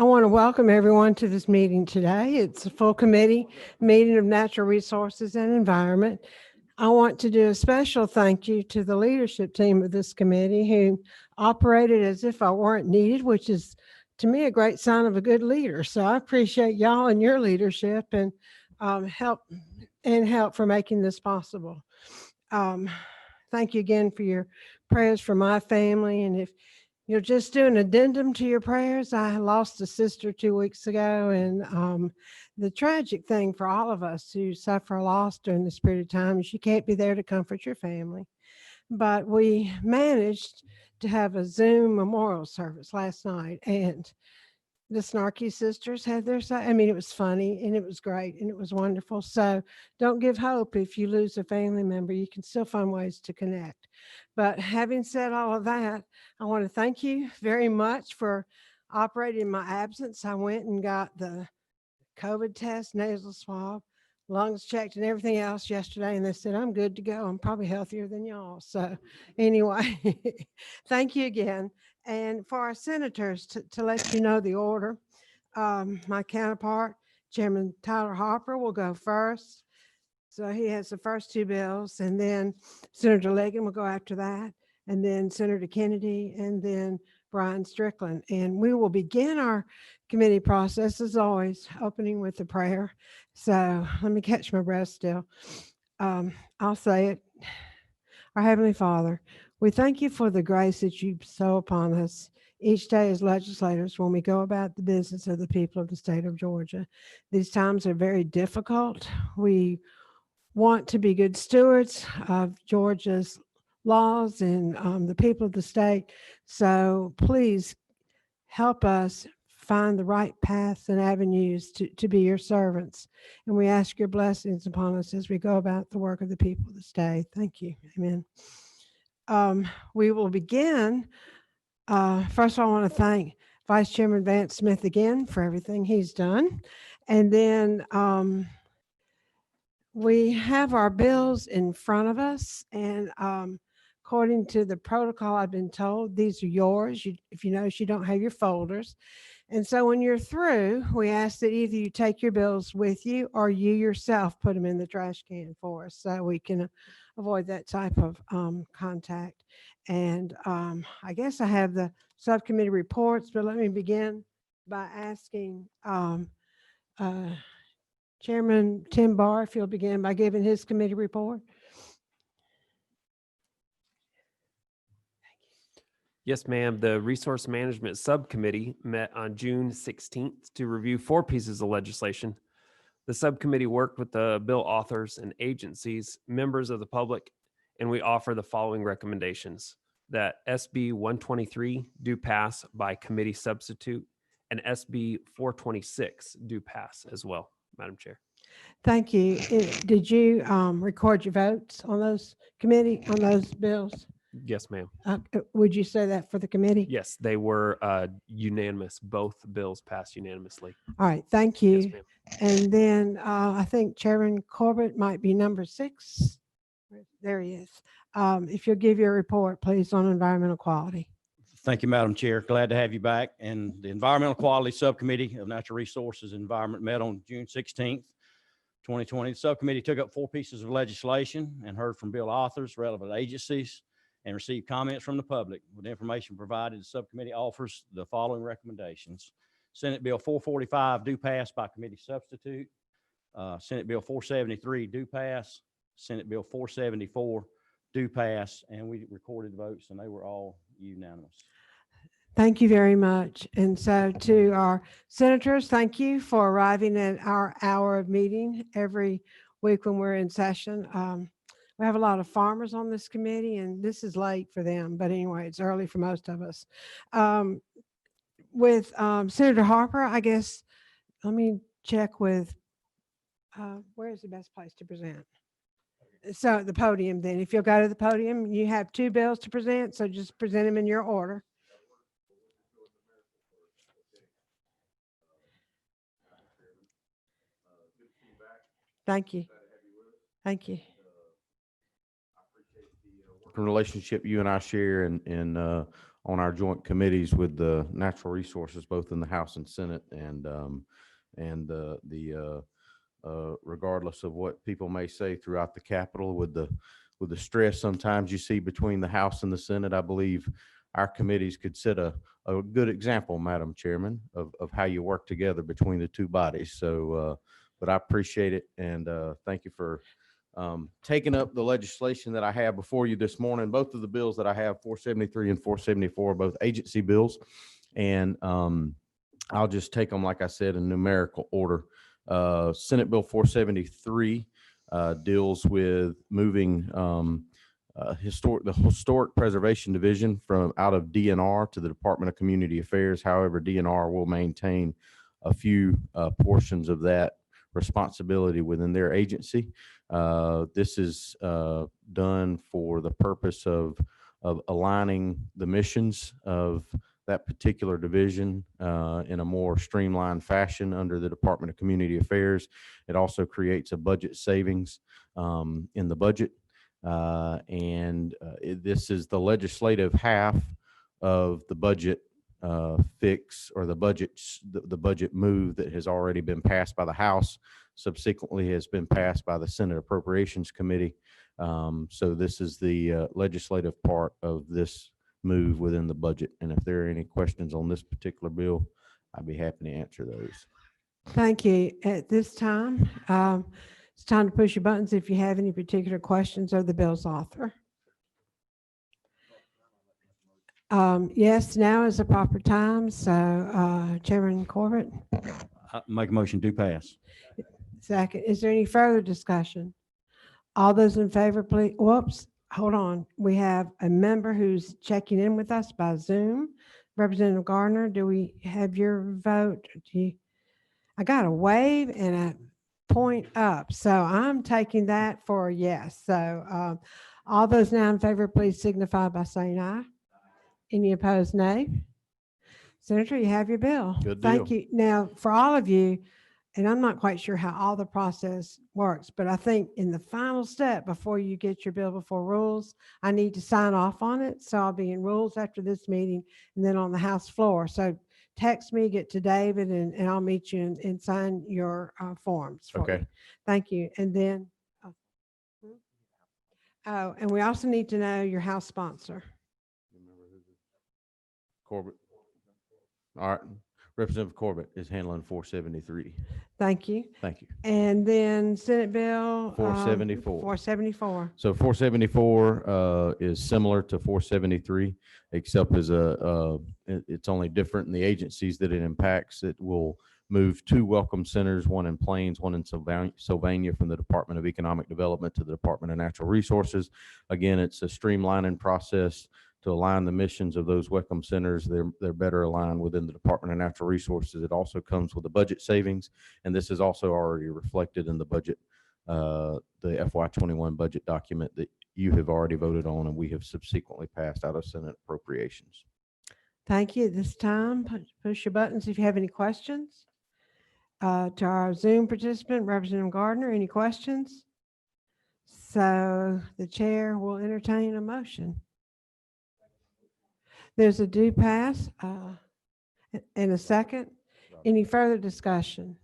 I want to welcome everyone to this meeting today. It's a full committee meeting of Natural Resources and Environment. I want to do a special thank you to the leadership team of this committee who operated as if I weren't needed, which is to me a great sign of a good leader. So I appreciate y'all and your leadership and help for making this possible. Thank you again for your prayers for my family. And if you'll just do an addendum to your prayers, I lost a sister 2 weeks ago, and the tragic thing for all of us who suffer a loss during this period of time is you can't be there to comfort your family. But we managed to have a Zoom memorial service last night, and the Snarky sisters had their side. I mean, it was funny and it was great and it was wonderful. So don't give hope if you lose a family member. You can still find ways to connect. But having said all of that, I want to thank you very much for operating in my absence. I went and got the COVID test, nasal swab, lungs checked, and everything else yesterday. And they said, I'm good to go. I'm probably healthier than y'all. So anyway, thank you again. And for our senators, to let you know the order, my counterpart, Chairman Tyler Harper, will go first. So he has the first two bills, and then Senator Leggett will go after that, and then Senator Kennedy, and then Brian Strickland. And we will begin our committee process, as always, opening with a prayer. So let me catch my breath still. I'll say it. Our Heavenly Father, we thank you for the grace that you bestow upon us each day as legislators when we go about the business of the people of the state of Georgia. These times are very difficult. We want to be good stewards of Georgia's laws and the people of the state. So please help us find the right paths and avenues to be your servants. And we ask your blessings upon us as we go about the work of the people of the state. Thank you. Amen. We will begin. First of all, I want to thank Vice Chairman Vance Smith again for everything he's done. And then we have our bills in front of us, and according to the protocol, I've been told these are yours. If you notice, you don't have your folders. And so when you're through, we ask that either you take your bills with you or you yourself put them in the trash can for us so we can avoid that type of contact. And I guess I have the subcommittee reports, but let me begin by asking Chairman Tim Barr, if you'll begin by giving his committee report. Yes, ma'am. The Resource Management Subcommittee met on June 16th to review 4 pieces of legislation. The subcommittee worked with the bill authors and agencies, members of the public, and we offer the following recommendations: that SB 123 do pass by committee substitute, and SB 426 do pass as well, Madam Chair. Thank you. Did you record your votes on those bills? Yes, ma'am. Would you say that for the committee? Yes, they were unanimous. Both bills passed unanimously. All right, thank you. Yes, ma'am. And then I think Chairman Corbett might be number 6. There he is. If you'll give your report, please, on environmental quality. Thank you, Madam Chair. Glad to have you back. And the Environmental Quality Subcommittee of Natural Resources and Environment met on June 16th, 2020. The subcommittee took up 4 pieces of legislation and heard from bill authors, relevant agencies, and received comments from the public. With information provided, the subcommittee offers the following recommendations. Senate Bill 445 do pass by committee substitute. Senate Bill 473 do pass. Senate Bill 474 do pass. And we recorded votes and they were all unanimous. Thank you very much. And so to our senators, thank you for arriving at our hour of meeting every week when we're in session. We have a lot of farmers on this committee, and this is late for them. But anyway, it's early for most of us. With Senator Harper, I guess, let me check with, where's the best place to present? So the podium then. If you'll go to the podium, you have 2 bills to present, so just present them in your order. Thank you. Thank you. Relationship you and I share, and on our joint committees with the natural resources, both in the House and Senate, and regardless of what people may say throughout the Capitol, with the stress sometimes you see between the House and the Senate, I believe our committees could set a good example, Madam Chairman, of how you work together between the two bodies. So, but I appreciate it, and thank you for taking up the legislation that I have before you this morning. Both of the bills that I have, 473 and 474, both agency bills, and I'll just take them, like I said, in numerical order. Senate Bill 473 deals with moving the Historic Preservation Division from out of DNR to the Department of Community Affairs. However, DNR will maintain a few portions of that responsibility within their agency. This is done for the purpose of aligning the missions of that particular division in a more streamlined fashion under the Department of Community Affairs. It also creates a budget savings in the budget. This is the legislative half of the budget fix, or the budget move that has already been passed by the House, subsequently has been passed by the Senate Appropriations Committee. So this is the legislative part of this move within the budget. And if there are any questions on this particular bill, I'd be happy to answer those. Thank you. At this time, it's time to push your buttons if you have any particular questions of the bill's author. Yes, now is the proper time. So Chairman Corbett, Make a motion to pass. second. Is there any further discussion? All those in favor, please. Whoops, hold on. We have a member who's checking in with us by Zoom. Representative Gardner, do we have your vote? I got a wave and a point up. So I'm taking that for a yes. So all those now in favor, please signify by saying aye. Any opposed, nay? Senator, you have your bill. Good Thank deal. you. Now, for all of you, and I'm not quite sure how all the process works, but I think in the final step before you get your bill before rules, I need to sign off on it. So I'll be in rules after this meeting and then on the House floor. So text me, get to David, and I'll meet you and sign your forms for Okay. you. Thank you. And then, and we also need to know your House sponsor. Corbett. All right. Representative Corbett is handling 473. Thank you. Thank you. And then Senate Bill 474. 474. So 474 is similar to 473, except it's only different in the agencies that it impacts. It will move 2 welcome centers, one in Plains, one in Sylvania, from the Department of Economic Development to the Department of Natural Resources. Again, it's a streamlining process to align the missions of those welcome centers. They're better aligned within the Department of Natural Resources. It also comes with a budget savings, and this is also already reflected in the budget, the FY21 budget document that you have already voted on and we have subsequently passed out of Senate Appropriations. Thank you. At this time, push your buttons if you have any questions. To our Zoom participant, Representative Gardner, any questions? So the chair will entertain a motion. There's a do pass and a second. Any further discussion?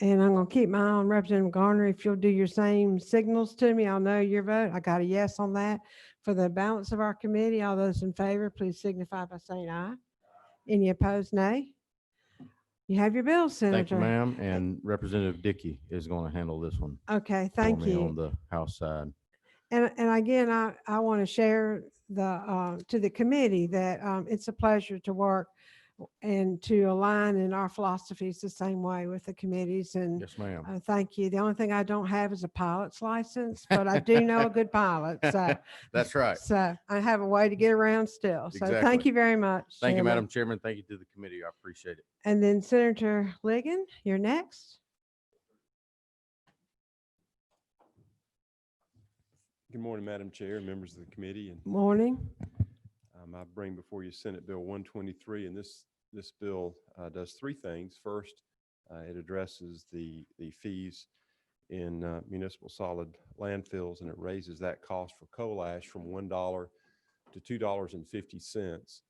And I'm going to keep my eye on Representative Garner. If you'll do your same signals to me, I'll know your vote. I got a yes on that. For the balance of our committee, all those in favor, please signify by saying aye. Any opposed, nay? You have your bill, Senator. Thank you, ma'am. And Representative Dickey is going to handle this one. Okay, for thank me you. on the House side. And again, I want to share to the committee that it's a pleasure to work and to align in our philosophies the same way with the committees. And Yes, ma'am. thank you. The only thing I don't have is a pilot's license, but I do know a good pilot. So That's right. So I have a way to get around still. So Exactly. thank you very much. Thank you, Chairman. Madam Chairman. Thank you to the committee. I appreciate it. And then Senator Ligon, you're next. Good morning, Madam Chair, members of the committee. And Morning. I bring before you Senate Bill 123, and this bill does 3 things. First, it addresses the fees in municipal solid landfills, and it raises that cost for coal ash from $1 to $2.50.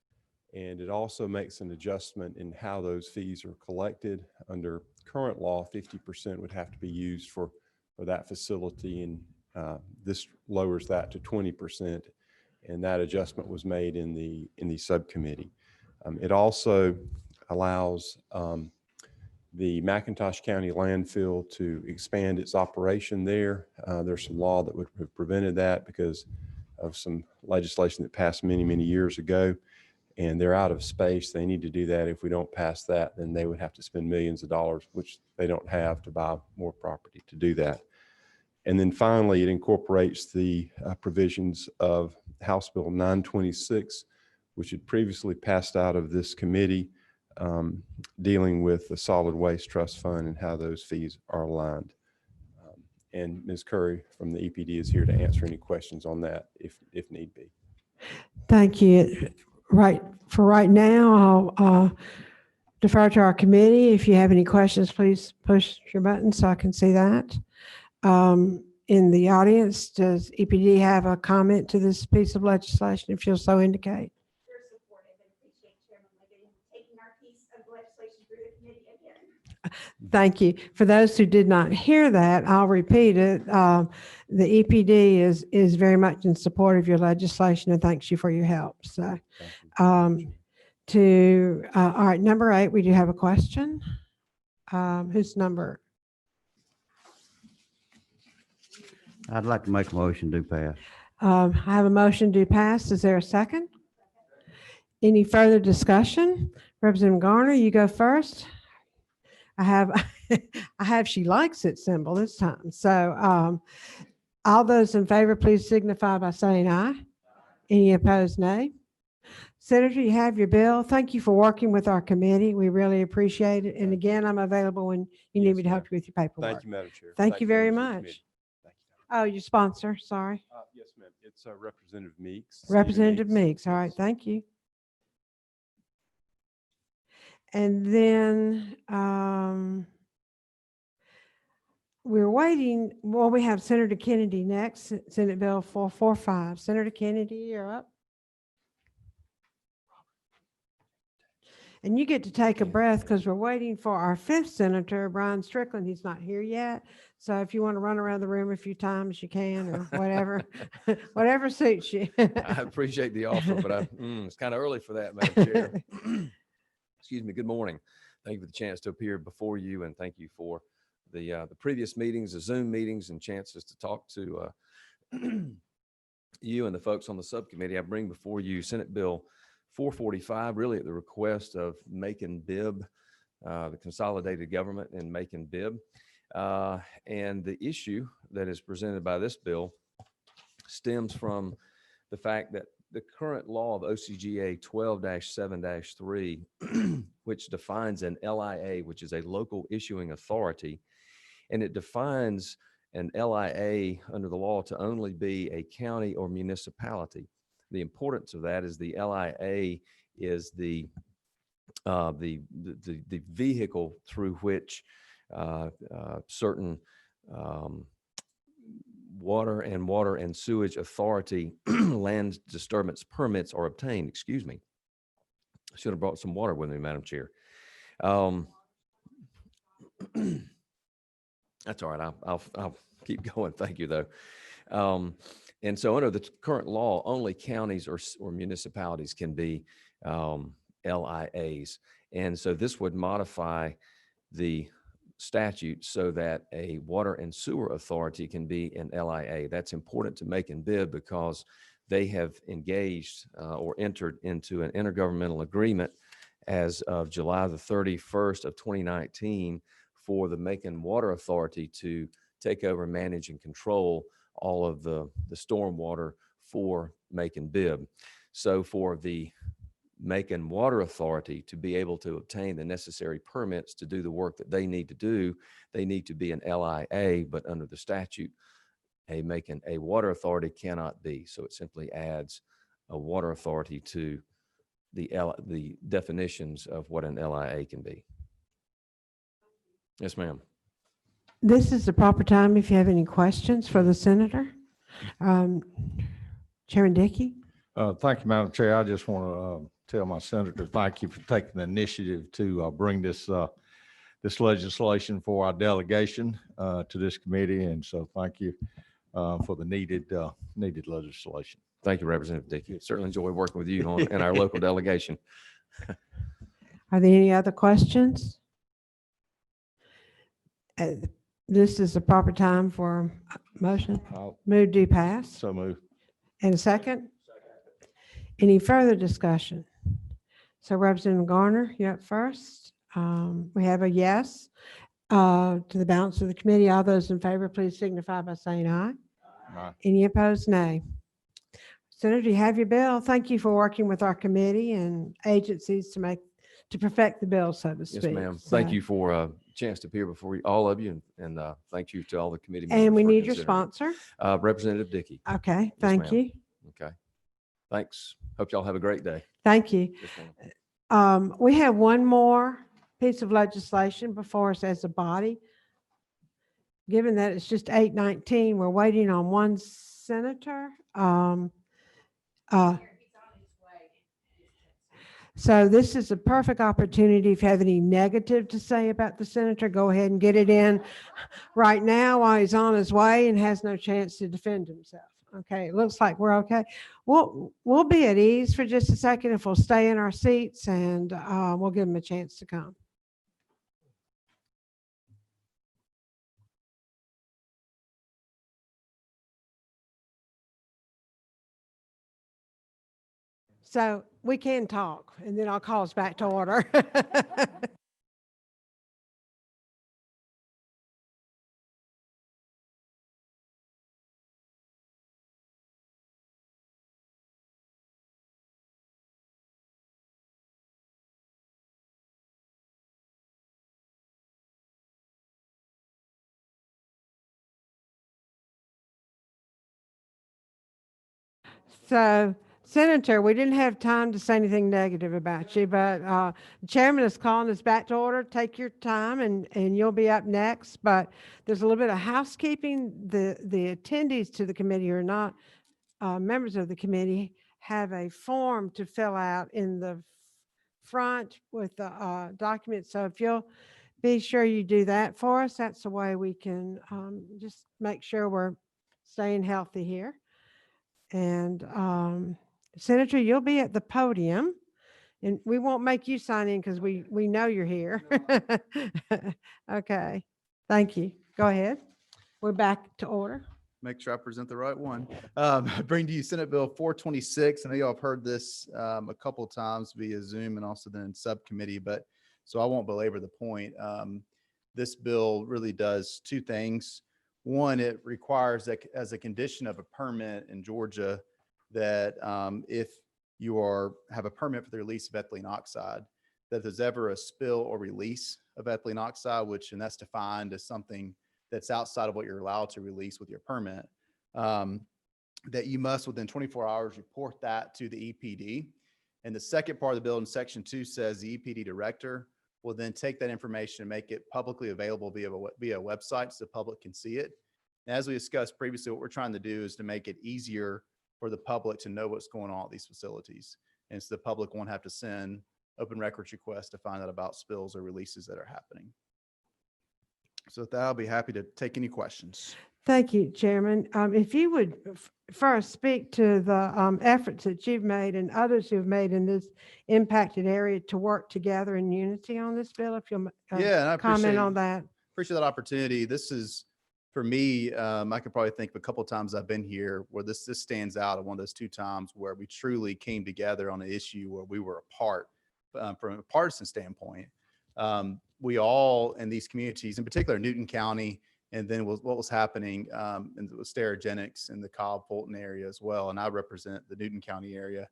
And it also makes an adjustment in how those fees are collected. Under current law, 50% would have to be used for that facility, and this lowers that to 20%. And that adjustment was made in the subcommittee. It also allows the McIntosh County landfill to expand its operation there. There's some law that would have prevented that because of some legislation that passed many, many years ago, and they're out of space. They need to do that. If we don't pass that, then they would have to spend millions of dollars, which they don't have, to buy more property to do that. And then finally, it incorporates the provisions of House Bill 926, which had previously passed out of this committee, dealing with the Solid Waste Trust Fund and how those fees are aligned. And Ms. Curry from the EPD is here to answer any questions on that if need be. Thank you. For right now, I'll defer to our committee. If you have any questions, please push your button so I can see that. In the audience, does EPD have a comment to this piece of legislation, if you'll so indicate? We're supportive and appreciate Chairman Liggett taking our piece of legislation through the committee again. Thank you. For those who did not hear that, I'll repeat it. The EPD is very much in support of your legislation and thanks you for your help. So, all right, number 8, we do have a question. Who's number? I'd like to make a motion to pass. I have a motion to pass. Is there a second? Any further discussion? Representative Garner, you go first. I have she likes it symbol this time. So all those in favor, please signify by saying aye. Any opposed, nay. Senator, you have your bill. Thank you for working with our committee. We really appreciate it. And again, I'm available when you need Yes, me to help ma'am. you with your paperwork. Thank you, Madam Chair. Thank you very members of the much. committee. Thank you. Oh, your sponsor, sorry. Yes, ma'am. It's Representative Meeks. Stephen Representative Meeks. All right, Yes. thank you. And then we're waiting. Well, we have Senator Kennedy next, Senate Bill 445. Senator Kennedy, you're up. And you get to take a breath because we're waiting for our 5th senator, Brian Strickland. He's not here yet. So if you want to run around the room a few times, you can, or whatever, whatever suits you. I appreciate the offer, but it's kind of early for that, Madam Chair. Excuse me. Good morning. Thank you for the chance to appear before you, and thank you for the previous meetings, the Zoom meetings, and chances to talk to you and the folks on the subcommittee. I bring before you Senate Bill 445, really at the request of Macon-Bibb, the consolidated government in Macon-Bibb. And the issue that is presented by this bill stems from the fact that the current law of OCGA 12-7-3, which defines an LIA, which is a local issuing authority, and it defines an LIA under the law to only be a county or municipality. The importance of that is the LIA is the vehicle through which certain water and sewage authority land disturbance permits are obtained. Excuse me. I should have brought some water with me, Madam Chair. That's all right. I'll keep going. Thank you, though. And so under the current law, only counties or municipalities can be LIAs. And so this would modify the statute so that a water and sewer authority can be an LIA. That's important to Macon-Bibb because they have engaged or entered into an intergovernmental agreement as of July the 31st of 2019 for the Macon Water Authority to take over, manage, and control all of the stormwater for Macon-Bibb. So for the Macon Water Authority to be able to obtain the necessary permits to do the work that they need to do, they need to be an LIA, but under the statute, a water authority cannot be. So it simply adds a water authority to the definitions of what an LIA can be. Yes, ma'am. This is the proper time if you have any questions for the senator. Chairman Dickey? Thank you, Madam Chair. I just want to tell my senator, thank you for taking the initiative to bring this this legislation for our delegation to this committee. And so thank you for the needed legislation. Thank you, Representative Dickey. Certainly enjoy working with you on, in our local delegation. Are there any other questions? This is the proper time for a motion. I'll Move to pass. so move. And a second? Any further discussion? So Representative Garner, you're up first. We have a yes to the balance of the committee. All those in favor, please signify by saying aye. Aye. Any opposed, nay. Senator, you have your bill. Thank you for working with our committee and agencies to perfect the bill, so to speak. Yes, ma'am. Thank So- you for a chance to appear before all of you, and thank you to all the committee members. And we for need your considering sponsor. it. Representative Dickey. Okay, thank ma'am. you. Okay. Thanks. Hope y'all have a great day. Thank you. Yes, ma'am. We have one more piece of legislation before us as a body. Given that it's just 8:19, we're waiting on one senator. So this is a perfect opportunity. If you have any negative to say about the senator, go ahead and get it in right now while he's on his way and has no chance to defend himself. Okay, it looks like we're okay. We'll be at ease for just a second if we'll stay in our seats, and we'll give him a chance to come. So we can talk, and then I'll call us back to order. So, Senator, we didn't have time to say anything negative about you, but the chairman is calling us back to order. Take your time, and you'll be up next. But there's a little bit of housekeeping. The attendees to the committee are not members of the committee, have a form to fill out in the front with the documents. So if you'll be sure you do that for us, that's the way we can just make sure we're staying healthy here. And Senator, you'll be at the podium, and we won't make you sign in because we know you're here. Okay, thank you. Go ahead. We're back to order. Make sure I present the right one. Bring to you Senate Bill 426. I know y'all have heard this a couple of times via Zoom and also then in subcommittee, but so I won't belabor the point. This bill really does two things. One, it requires that as a condition of a permit in Georgia that if you have a permit for the release of ethylene oxide, that there's ever a spill or release of ethylene oxide, and that's defined as something that's outside of what you're allowed to release with your permit, that you must within 24 hours report that to the EPD. And the second part of the bill in section 2 says the EPD director will then take that information and make it publicly available via a website so the public can see it. And as we discussed previously, what we're trying to do is to make it easier for the public to know what's going on at these facilities. And so the public won't have to send open records requests to find out about spills or releases that are happening. So with that, I'll be happy to take any questions. Thank you, Chairman. If you would first speak to the efforts that you've made and others who've made in this impacted area to work together in unity on this bill, if you'll Yeah, and I comment on that. appreciate that opportunity. This is, for me, I could probably think of a couple of times I've been here where this stands out at one of those two times where we truly came together on an issue where we were apart from a partisan standpoint. We all in these communities, in particular Newton County, and then what was happening with Sterigenics in the Cobb Fulton area as well. And I represent the Newton County area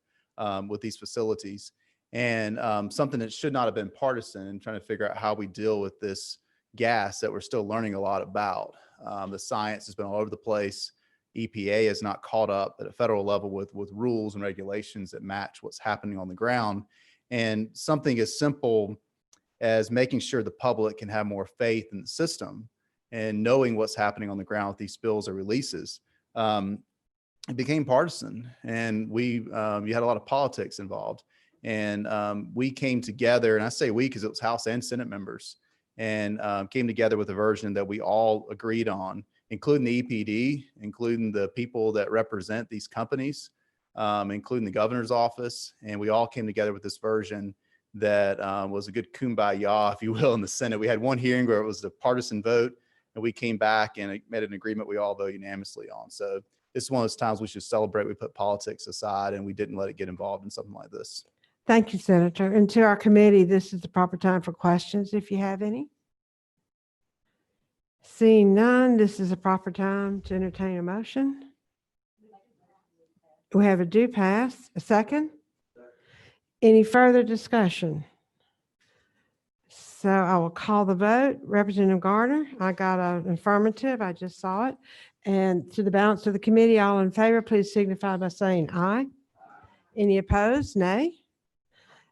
with these facilities. And something that should not have been partisan, and trying to figure out how we deal with this gas that we're still learning a lot about. The science has been all over the place. EPA has not caught up at a federal level with rules and regulations that match what's happening on the ground. And something as simple as making sure the public can have more faith in the system and knowing what's happening on the ground with these spills or releases, it became partisan. And you had a lot of politics involved. And we came together, and I say we because it was House and Senate members, and came together with a version that we all agreed on, including the EPD, including the people that represent these companies, including the governor's office. And we all came together with this version that was a good kumbaya, if you will, in the Senate. We had one hearing where it was a partisan vote, and we came back and made an agreement we all vote unanimously on. So this is one of those times we should celebrate. We put politics aside and we didn't let it get involved in something like this. Thank you, Senator. And to our committee, this is the proper time for questions if you have any. Seeing none, this is a proper time to entertain a motion. We have a do pass. A second? Any further discussion? So I will call the vote. Representative Garner, I got an affirmative. I just saw it. And to the balance of the committee, all in favor, please signify by saying aye. Any opposed? Nay.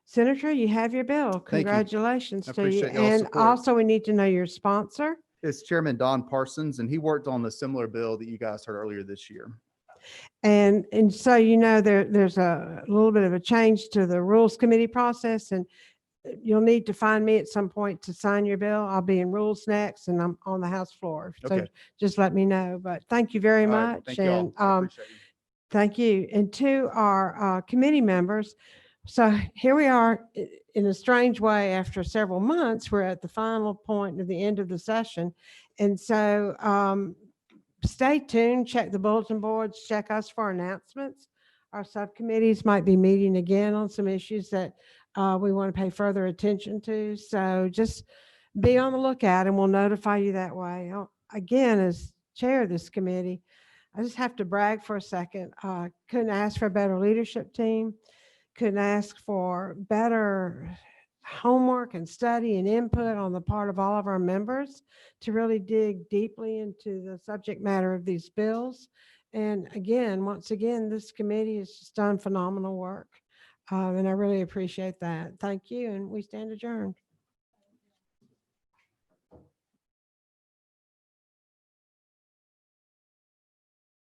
Senator, you have your bill. Thank you. Congratulations I to you. appreciate y'all's And support. also, we need to know your sponsor. It's Chairman Don Parsons, and he worked on the similar bill that you guys heard earlier this year. And so, you know, there's a little bit of a change to the Rules Committee process, and you'll need to find me at some point to sign your bill. I'll be in Rules next, and I'm on the House floor. So Okay. just let me know. But thank you very All right, much. thank you all. And I appreciate you. thank you. And to our committee members, so here we are in a strange way after several months. We're at the final point of the end of the session. And so stay tuned, check the bulletin boards, check us for announcements. Our subcommittees might be meeting again on some issues that we want to pay further attention to. So just be on the lookout and we'll notify you that way. Again, as chair of this committee, I just have to brag for a second. Couldn't ask for a better leadership team. Couldn't ask for better homework and study and input on the part of all of our members to really dig deeply into the subject matter of these bills. And again, once again, this committee has just done phenomenal work. And I really appreciate that. Thank you. And we stand adjourned.